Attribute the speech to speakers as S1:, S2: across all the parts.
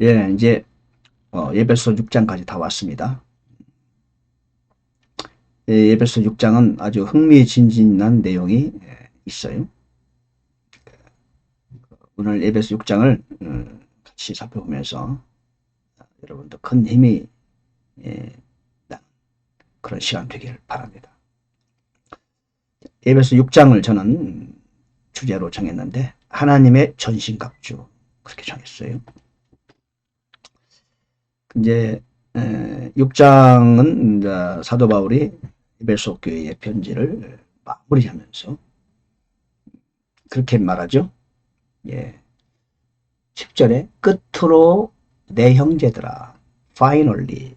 S1: 예, 이제 에베소 6장까지 다 왔습니다. 예, 에베소 6장은 아주 흥미진진한 내용이 있어요. 오늘 에베소 6장을 같이 살펴보면서 여러분도 큰 힘이 난 그런 시간 되기를 바랍니다. 에베소 6장을 저는 주제로 정했는데 하나님의 전신갑주 그렇게 정했어요. 이제 6장은 사도 바울이 에베소 교회의 편지를 마무리하면서 그렇게 말하죠. 예. 10절에 끝으로 내 형제들아, finally,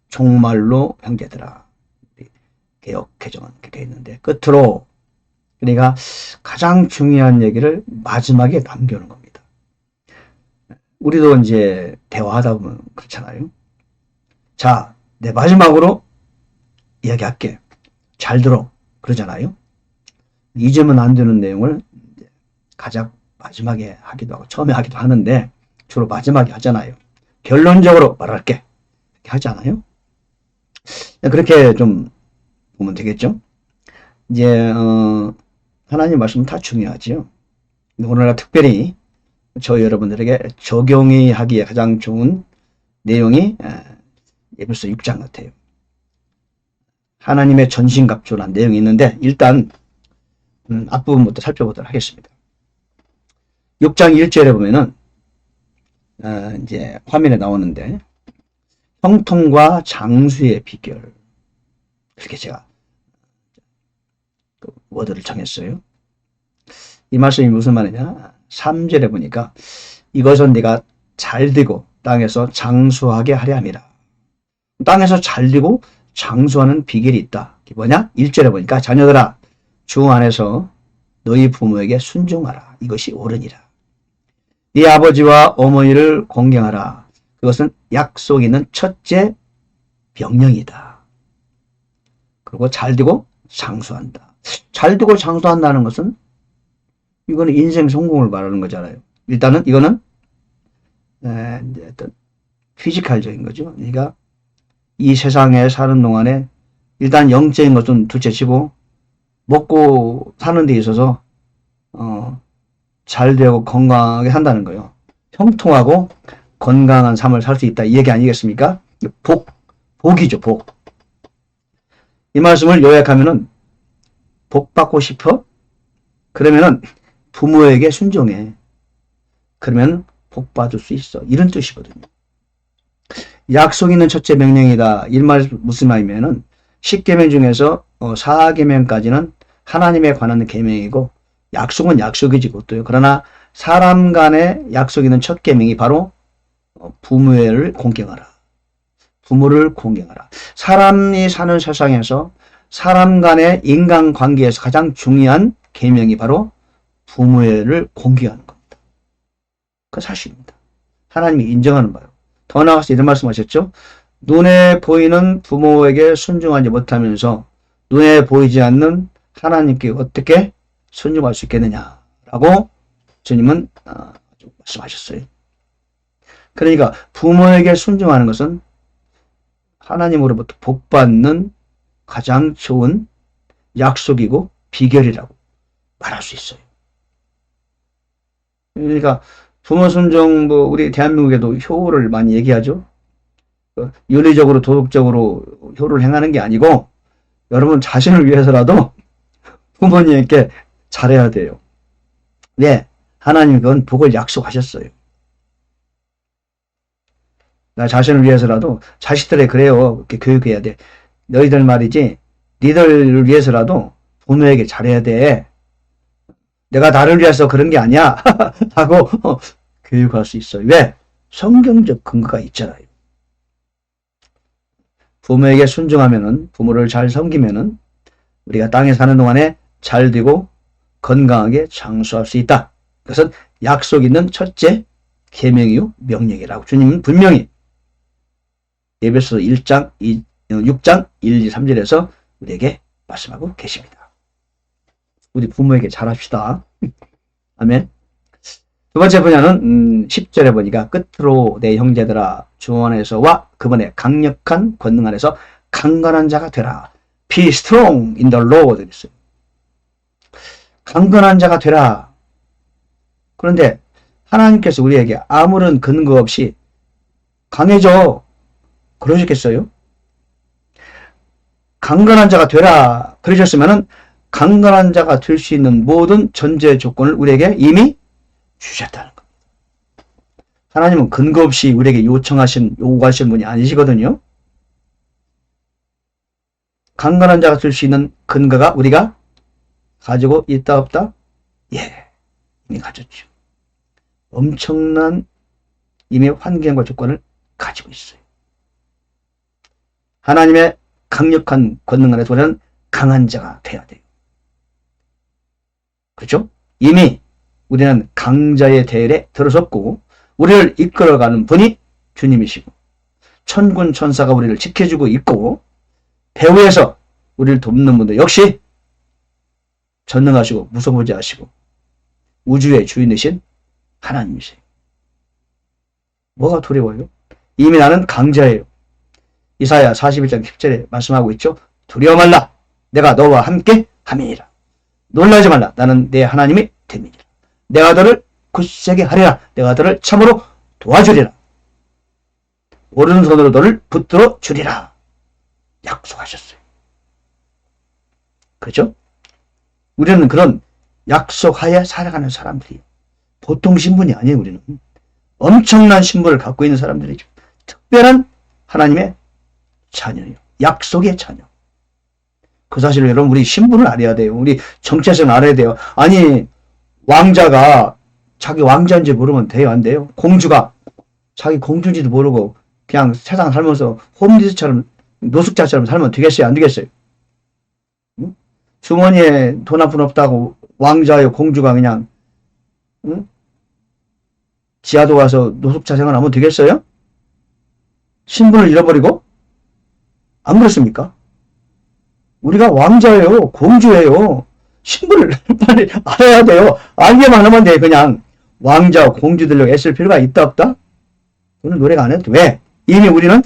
S1: 종말로 형제들아, 개역 개정은 이렇게 되어 있는데 끝으로, 그러니까 가장 중요한 얘기를 마지막에 남겨놓은 겁니다. 우리도 이제 대화하다 보면 그렇잖아요. 자, 내 마지막으로 이야기할게. 잘 들어. 그러잖아요. 잊으면 안 되는 내용을 가장 마지막에 하기도 하고 처음에 하기도 하는데 주로 마지막에 하잖아요. 결론적으로 말할게. 이렇게 하지 않아요? 그렇게 좀 보면 되겠죠? 이제 하나님 말씀은 다 중요하지요. 오늘날 특별히 저희 여러분들에게 적용이 하기에 가장 좋은 내용이 에베소 6장 같아요. 하나님의 전신갑주라는 내용이 있는데 일단 앞부분부터 살펴보도록 하겠습니다. 6장 1절에 보면은 이제 화면에 나오는데 형통과 장수의 비결 그렇게 제가 그 워드를 정했어요. 이 말씀이 무슨 말이냐? 3절에 보니까 이것은 네가 잘되고 땅에서 장수하게 하려 함이라. 땅에서 잘되고 장수하는 비결이 있다. 그게 뭐냐? 1절에 보니까 자녀들아 주 안에서 너희 부모에게 순종하라. 이것이 옳으니라. 네 아버지와 어머니를 공경하라. 그것은 약속 있는 첫째 명령이다. 그리고 잘되고 장수한다. 잘되고 장수한다는 것은 이거는 인생 성공을 말하는 거잖아요. 일단은 이거는 어떤 피지컬적인 거죠. 그러니까 이 세상에 사는 동안에 일단 영적인 것은 둘째치고 먹고 사는 데 있어서 잘 되고 건강하게 산다는 거예요. 형통하고 건강한 삶을 살 수 있다 이 얘기 아니겠습니까? 복이죠, 복. 이 말씀을 요약하면은 복 받고 싶어? 그러면은 부모에게 순종해. 그러면 복 받을 수 있어. 이런 뜻이거든요. 약속 있는 첫째 명령이다. 이 말 무슨 말이면은 10계명 중에서 4계명까지는 하나님에 관한 계명이고 약속은 약속이지 그것도요. 그러나 사람 간의 약속 있는 첫 계명이 바로 부모를 공경하라. 부모를 공경하라. 사람이 사는 세상에서 사람 간의 인간관계에서 가장 중요한 계명이 바로 부모를 공경하는 겁니다. 그 사실입니다. 하나님이 인정하는 바요. 더 나아가서 이런 말씀하셨죠. 눈에 보이는 부모에게 순종하지 못하면서 눈에 보이지 않는 하나님께 어떻게 순종할 수 있겠느냐라고 주님은 말씀하셨어요. 그러니까 부모에게 순종하는 것은 하나님으로부터 복받는 가장 좋은 약속이고 비결이라고 말할 수 있어요. 그러니까 부모 순종 우리 대한민국에도 효를 많이 얘기하죠. 윤리적으로 도덕적으로 효를 행하는 게 아니고 여러분 자신을 위해서라도 부모님께 잘해야 돼요. 네, 하나님이 그건 복을 약속하셨어요. 나 자신을 위해서라도 자식들에 그래요. 그렇게 교육해야 돼. 너희들 말이지 니들을 위해서라도 부모에게 잘해야 돼. 내가 나를 위해서 그런 게 아니야. 하고 교육할 수 있어요. 왜? 성경적 근거가 있잖아요. 부모에게 순종하면은 부모를 잘 섬기면은 우리가 땅에 사는 동안에 잘 되고 건강하게 장수할 수 있다. 그것은 약속 있는 첫째 계명이요 명령이라고 주님은 분명히 에베소 6장 1, 2, 3절에서 우리에게 말씀하고 계십니다. 우리 부모에게 잘합시다. 아멘. 두 번째 분야는 10절에 보니까 끝으로 내 형제들아 주 안에서와 그분의 강력한 권능 안에서 강건한 자가 되라. Be strong in the Lord. 그랬어요. 강건한 자가 되라. 그런데 하나님께서 우리에게 아무런 근거 없이 강해져 그러셨겠어요? 강건한 자가 되라 그러셨으면은 강건한 자가 될 수 있는 모든 전제 조건을 우리에게 이미 주셨다는 겁니다. 하나님은 근거 없이 우리에게 요구하신 분이 아니시거든요. 강건한 자가 될 수 있는 근거가 우리가 가지고 있다 없다? 예, 이미 가졌죠. 엄청난 이미 환경과 조건을 가지고 있어요. 하나님의 강력한 권능 안에서 우리는 강한 자가 되어야 돼요. 그렇죠? 이미 우리는 강자의 대열에 들어섰고 우리를 이끌어가는 분이 주님이시고 천군 천사가 우리를 지켜주고 있고 배후에서 우리를 돕는 분도 역시 전능하시고 무소부지하시고 우주의 주인이신 하나님이세요. 뭐가 두려워요? 이미 나는 강자예요. 이사야 41장 10절에 말씀하고 있죠. 두려워 말라. 내가 너와 함께 함이니라. 놀라지 말라. 나는 내 하나님이 됨이니라. 내가 너를 굳세게 하리라. 내가 너를 참으로 도와주리라. 오른손으로 너를 붙들어 주리라. 약속하셨어요. 그렇죠? 우리는 그런 약속하에 살아가는 사람들이에요. 보통 신분이 아니에요. 우리는 엄청난 신분을 갖고 있는 사람들이죠. 특별한 하나님의 자녀예요. 약속의 자녀. 그 사실을 여러분 우리 신분을 알아야 돼요. 우리 정체성을 알아야 돼요. 아니 왕자가 자기 왕자인지 모르면 돼요? 안 돼요? 공주가 자기 공주인지도 모르고 그냥 세상 살면서 홈리스처럼 노숙자처럼 살면 되겠어요? 안 되겠어요? 응? 주머니에 돈 한 푼 없다고 왕자요 공주가 그냥 응? 지하도 가서 노숙자 생활하면 되겠어요? 신분을 잃어버리고? 안 그렇습니까? 우리가 왕자예요. 공주예요. 신분을 빨리 알아야 돼요. 알기만 하면 돼. 그냥 왕자, 공주 되려고 애쓸 필요가 있다 없다? 오늘 노래가 안 해도 왜? 이미 우리는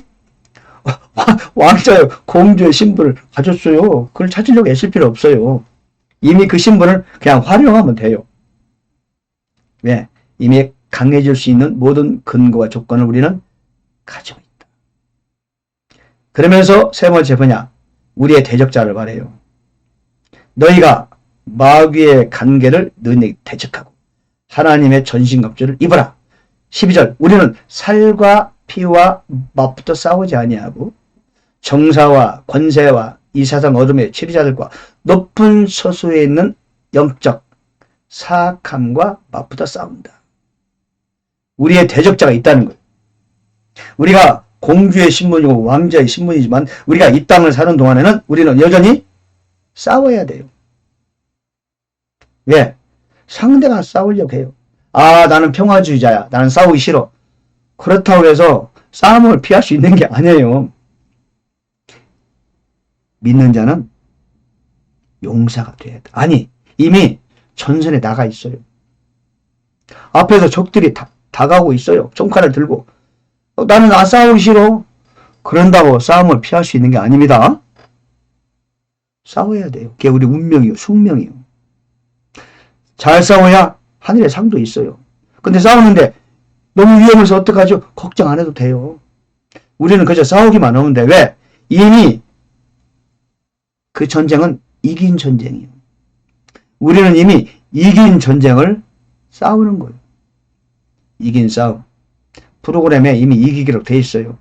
S1: 왕자요, 공주의 신분을 가졌어요. 그걸 찾으려고 애쓸 필요 없어요. 이미 그 신분을 그냥 활용하면 돼요. 왜? 이미 강해질 수 있는 모든 근거와 조건을 우리는 가지고 있다. 그러면서 세 번째 분야, 우리의 대적자를 말해요. 너희가 마귀의 관계를 너희에게 대적하고 하나님의 전신갑주를 입어라. 12절, 우리는 살과 피와 맞붙어 싸우지 아니하고 정사와 권세와 이 세상 어둠의 치리자들과 높은 서수에 있는 영적 사악함과 맞붙어 싸운다. 우리의 대적자가 있다는 거예요. 우리가 공주의 신분이고 왕자의 신분이지만 우리가 이 땅을 사는 동안에는 우리는 여전히 싸워야 돼요. 왜? 상대가 싸우려고 해요. 아, 나는 평화주의자야. 나는 싸우기 싫어. 그렇다고 해서 싸움을 피할 수 있는 게 아니에요. 믿는 자는 용사가 돼야 돼. 아니, 이미 전선에 나가 있어요. 앞에서 적들이 다가오고 있어요. 총칼을 들고. 나는 싸우기 싫어. 그런다고 싸움을 피할 수 있는 게 아닙니다. 싸워야 돼요. 그게 우리 운명이요. 숙명이요. 잘 싸워야 하늘의 상도 있어요. 근데 싸우는데 너무 위험해서 어떡하죠? 걱정 안 해도 돼요. 우리는 그저 싸우기만 하면 돼. 왜? 이미 그 전쟁은 이긴 전쟁이에요. 우리는 이미 이긴 전쟁을 싸우는 거예요. 이긴 싸움. 프로그램에 이미 이기기로 돼 있어요.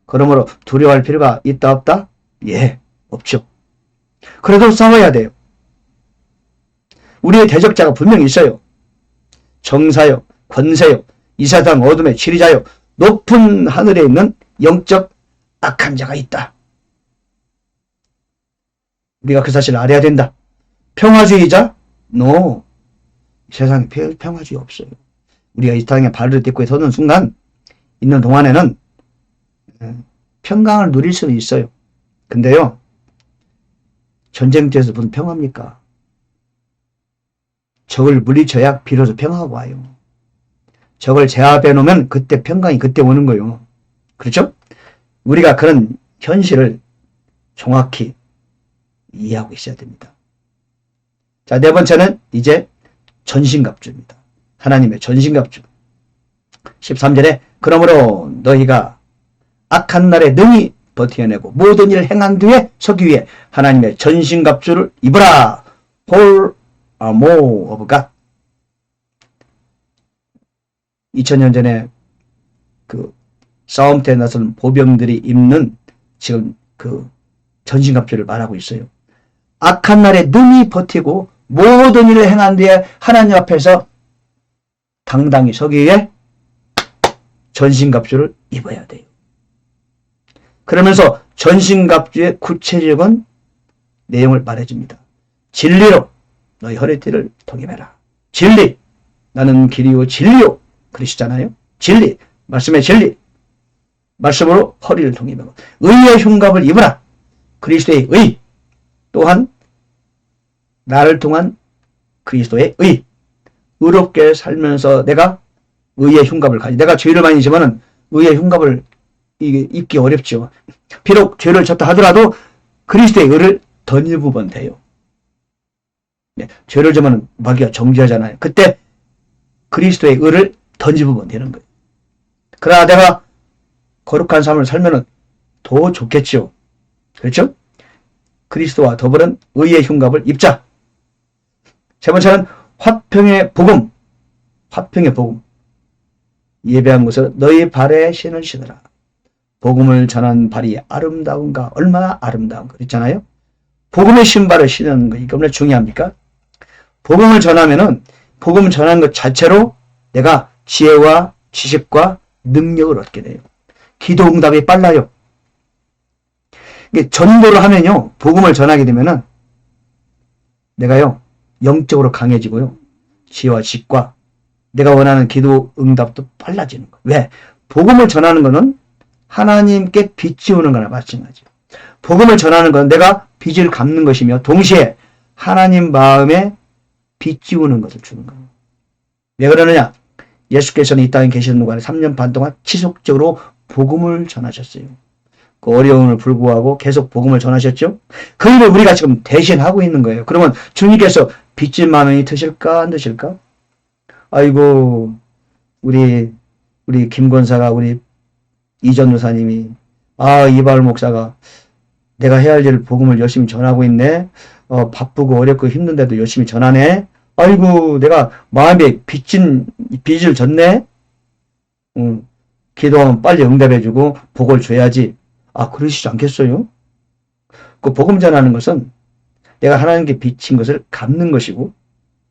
S1: 그러므로 두려워할 필요가 있다 없다? 예, 없죠. 그래도 싸워야 돼요. 우리의 대적자가 분명히 있어요. 정사요, 권세요, 이 세상 어둠의 치리자요, 높은 하늘에 있는 영적 악한 자가 있다. 우리가 그 사실을 알아야 된다. 평화주의자? No. 세상에 평화주의 없어요. 우리가 이 땅에 발을 딛고 서는 순간 있는 동안에는 평강을 누릴 수는 있어요. 근데요, 전쟁터에서 무슨 평화입니까? 적을 물리쳐야 비로소 평화가 와요. 적을 제압해 놓으면 그때 평강이 그때 오는 거예요. 그렇죠? 우리가 그런 현실을 정확히 이해하고 있어야 됩니다. 자, 네 번째는 이제 전신갑주입니다. 하나님의 전신갑주. 13절에 그러므로 너희가 악한 날에 능히 버텨내고 모든 일을 행한 뒤에 서기 위해 하나님의 전신갑주를 입으라. Whole armor of God. 2000년 전에 그 싸움터에 나선 보병들이 입는 지금 그 전신갑주를 말하고 있어요. 악한 날에 능히 버티고 모든 일을 행한 뒤에 하나님 앞에서 당당히 서기 위해 전신갑주를 입어야 돼요. 그러면서 전신갑주의 구체적인 내용을 말해줍니다. 진리로 너희 허리띠를 동임해라. 진리. 나는 길이요 진리요. 그러시잖아요. 진리. 말씀의 진리. 말씀으로 허리를 동임하고 의의 흉갑을 입으라. 그리스도의 의. 또한 나를 통한 그리스도의 의. 의롭게 살면서 내가 의의 흉갑을 가지. 내가 죄를 많이 지면은 의의 흉갑을 입기 어렵죠. 비록 죄를 졌다 하더라도 그리스도의 의를 덧입으면 돼요. 네, 죄를 지면 마귀가 정죄하잖아요. 그때 그리스도의 의를 덧입으면 되는 거예요. 그러나 내가 거룩한 삶을 살면은 더 좋겠죠. 그렇죠? 그리스도와 더불은 의의 흉갑을 입자. 세 번째는 화평의 복음. 화평의 복음. 예배한 곳을 너희 발에 신을 신으라. 복음을 전한 발이 아름다운가? 얼마나 아름다운가? 그랬잖아요. 복음의 신발을 신는 거 이게 얼마나 중요합니까? 복음을 전하면은 복음을 전하는 것 자체로 내가 지혜와 지식과 능력을 얻게 돼요. 기도 응답이 빨라요. 이게 전도를 하면요, 복음을 전하게 되면은 내가요 영적으로 강해지고요, 지혜와 지식과 내가 원하는 기도 응답도 빨라지는 거예요. 왜? 복음을 전하는 거는 하나님께 빚지우는 거나 마찬가지예요. 복음을 전하는 건 내가 빚을 갚는 것이며 동시에 하나님 마음에 빚지우는 것을 주는 거예요. 왜 그러느냐? 예수께서는 이 땅에 계시는 동안에 3년 반 동안 지속적으로 복음을 전하셨어요. 그 어려움을 불구하고 계속 복음을 전하셨죠. 그 일을 우리가 지금 대신하고 있는 거예요. 그러면 주님께서 빚진 마음이 드실까 안 드실까? 아이고 우리 김권사가 우리 이전 여사님이 이발 목사가 내가 해야 할 일을 복음을 열심히 전하고 있네. 바쁘고 어렵고 힘든데도 열심히 전하네. 아이고 내가 마음에 빚을 졌네. 기도하면 빨리 응답해주고 복을 줘야지. 그러시지 않겠어요? 그 복음 전하는 것은 내가 하나님께 빚진 것을 갚는 것이고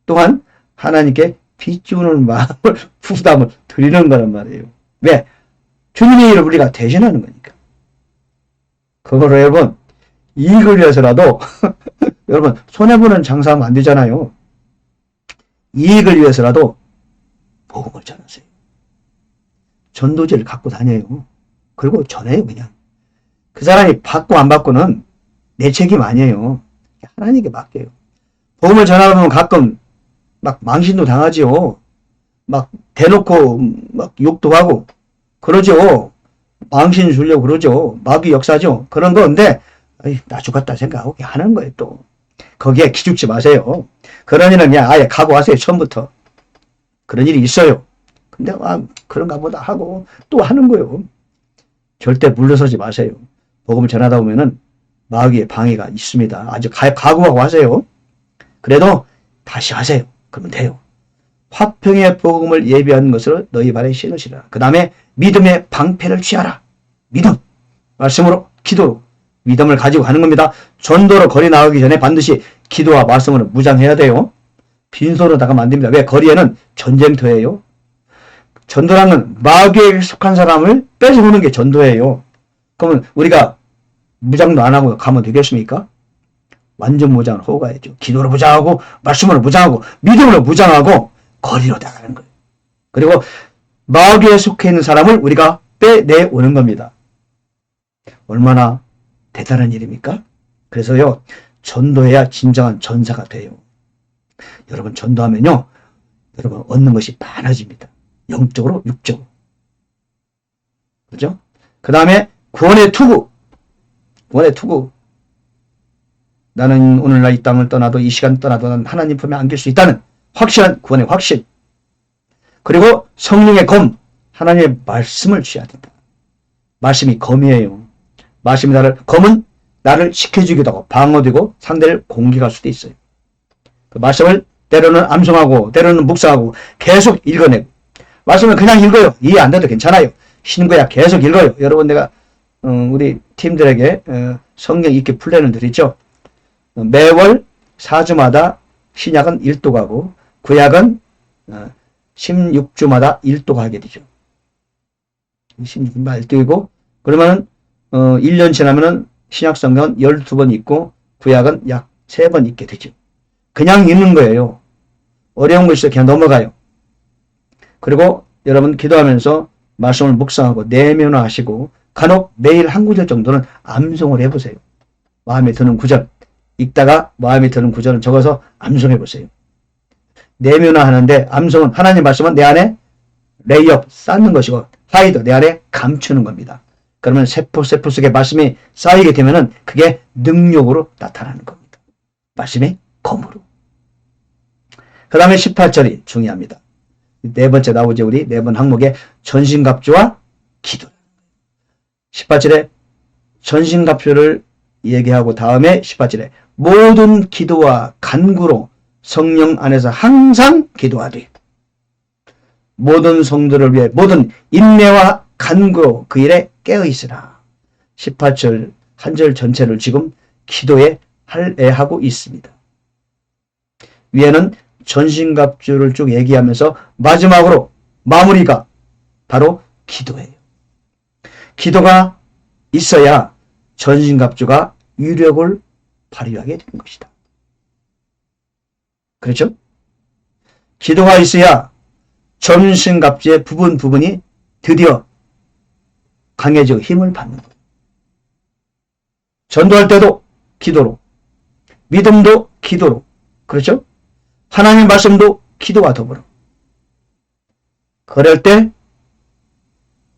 S1: 또한 하나님께 빚지우는 마음을 부담을 드리는 거란 말이에요. 왜? 주님의 일을 우리가 대신하는 거니까. 그거로 여러분 이익을 위해서라도 여러분 손해보는 장사하면 안 되잖아요. 이익을 위해서라도 복음을 전하세요. 전도지를 갖고 다녀요. 그리고 전해요 그냥. 그 사람이 받고 안 받고는 내 책임 아니에요. 하나님께 맡겨요. 복음을 전하다 보면 가끔 막 망신도 당하지요. 막 대놓고 막 욕도 하고 그러죠. 망신 주려고 그러죠. 마귀 역사죠. 그런 건데 나 죽었다 생각하고 하는 거예요. 또 거기에 기죽지 마세요. 그런 일은 그냥 아예 각오하세요. 처음부터. 그런 일이 있어요. 근데 그런가 보다 하고 또 하는 거예요. 절대 물러서지 마세요. 복음을 전하다 보면은 마귀의 방해가 있습니다. 아주 각오하고 하세요. 그래도 다시 하세요. 그러면 돼요. 화평의 복음을 예비하는 것으로 너희 발에 신으시라. 그 다음에 믿음의 방패를 취하라. 믿음. 말씀으로 기도로 믿음을 가지고 가는 겁니다. 전도로 거리 나가기 전에 반드시 기도와 말씀으로 무장해야 돼요. 빈손으로 나가면 안 됩니다. 왜? 거리에는 전쟁터예요. 전도라는 마귀에 속한 사람을 뺏어오는 게 전도예요. 그러면 우리가 무장도 안 하고 가면 되겠습니까? 완전 무장을 하고 가야죠. 기도로 무장하고 말씀으로 무장하고 믿음으로 무장하고 거리로 나가는 거예요. 그리고 마귀에 속해 있는 사람을 우리가 빼내오는 겁니다. 얼마나 대단한 일입니까? 그래서요, 전도해야 진정한 전사가 돼요. 여러분 전도하면요, 여러분 얻는 것이 많아집니다. 영적으로, 육적으로. 그죠? 그 다음에 구원의 투구. 구원의 투구. 나는 오늘날 이 땅을 떠나도 이 시간 떠나도 난 하나님 품에 안길 수 있다는 확실한 구원의 확신. 그리고 성령의 검. 하나님의 말씀을 취해야 된다. 말씀이 검이에요. 말씀이 검은 나를 지켜주기도 하고 방어되고 상대를 공격할 수도 있어요. 그 말씀을 때로는 암송하고 때로는 묵상하고 계속 읽어내고, 말씀을 그냥 읽어요. 이해 안 돼도 괜찮아요. 신구약 계속 읽어요. 여러분, 내가 우리 팀들에게 성경 읽기 플랜을 드리죠. 매월 4주마다 신약은 1독하고 구약은 16주마다 1독 하게 되죠. 16주마다 1독이고, 그러면은 1년 지나면은 신약 성경은 12번 읽고 구약은 약 3번 읽게 되죠. 그냥 읽는 거예요. 어려운 거 있어요. 그냥 넘어가요. 그리고 여러분 기도하면서 말씀을 묵상하고 내면화하시고 간혹 매일 한 구절 정도는 암송을 해보세요. 마음에 드는 구절. 읽다가 마음에 드는 구절은 적어서 암송해보세요. 내면화하는데 암송은 하나님 말씀은 내 안에 레이업 쌓는 것이고 하이드 내 안에 감추는 겁니다. 그러면 세포 속에 말씀이 쌓이게 되면은 그게 능력으로 나타나는 겁니다. 말씀이 검으로. 그 다음에 18절이 중요합니다. 네 번째 나오죠. 우리 네 번 항목에 전신갑주와 기도. 18절에 전신갑주를 얘기하고 다음에 18절에 모든 기도와 간구로 성령 안에서 항상 기도하되 모든 성도를 위해 모든 인내와 간구로 그 일에 깨어있으라. 18절 한 절 전체를 지금 기도에 할애하고 있습니다. 위에는 전신갑주를 쭉 얘기하면서 마지막으로 마무리가 바로 기도예요. 기도가 있어야 전신갑주가 유력을 발휘하게 되는 것이다. 그렇죠? 기도가 있어야 전신갑주의 부분이 드디어 강해지고 힘을 받는 거예요. 전도할 때도 기도로, 믿음도 기도로, 그렇죠? 하나님 말씀도 기도와 더불어. 그럴 때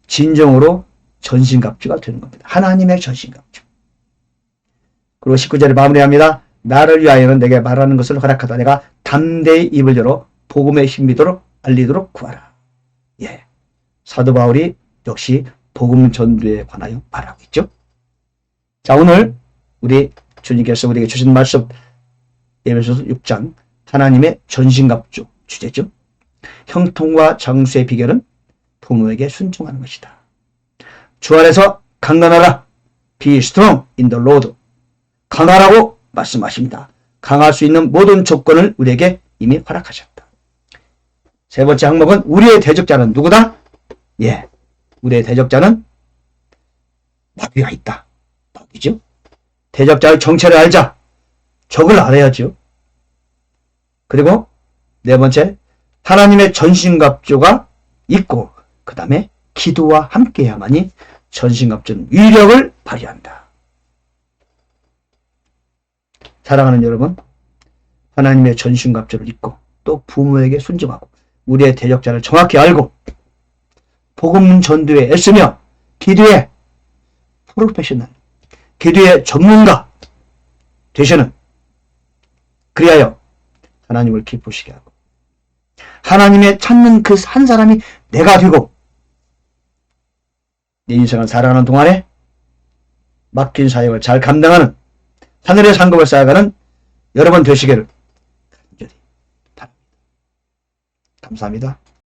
S1: 진정으로 전신갑주가 되는 겁니다. 하나님의 전신갑주. 그리고 19절에 마무리합니다. 나를 위하여는 내게 말하는 것을 허락하다. 내가 담대히 입을 열어 복음의 신비도록 알리도록 구하라. 예, 사도 바울이 역시 복음 전도에 관하여 말하고 있죠. 자, 오늘 우리 주님께서 우리에게 주신 말씀 에베소서 6장 하나님의 전신갑주 주제죠. 형통과 장수의 비결은 부모에게 순종하는 것이다. 주 안에서 강건하라. Be strong in the Lord. 강하라고 말씀하십니다. 강할 수 있는 모든 조건을 우리에게 이미 허락하셨다. 세 번째 항목은 우리의 대적자는 누구다? 예, 우리의 대적자는 마귀가 있다. 마귀죠. 대적자의 정체를 알자. 적을 알아야죠. 그리고 네 번째, 하나님의 전신갑주가 있고 그 다음에 기도와 함께해야만이 전신갑주는 위력을 발휘한다. 사랑하는 여러분, 하나님의 전신갑주를 입고 또 부모에게 순종하고 우리의 대적자를 정확히 알고 복음 전도에 애쓰며 기도의 프로페셔널, 기도의 전문가 되시는, 그리하여 하나님을 기쁘시게 하고 하나님의 찾는 그 한 사람이 내가 되고 내 인생을 살아가는 동안에 맡긴 사역을 잘 감당하는 하늘의 상급을 쌓아가는 여러분 되시기를 간절히 바랍니다. 감사합니다.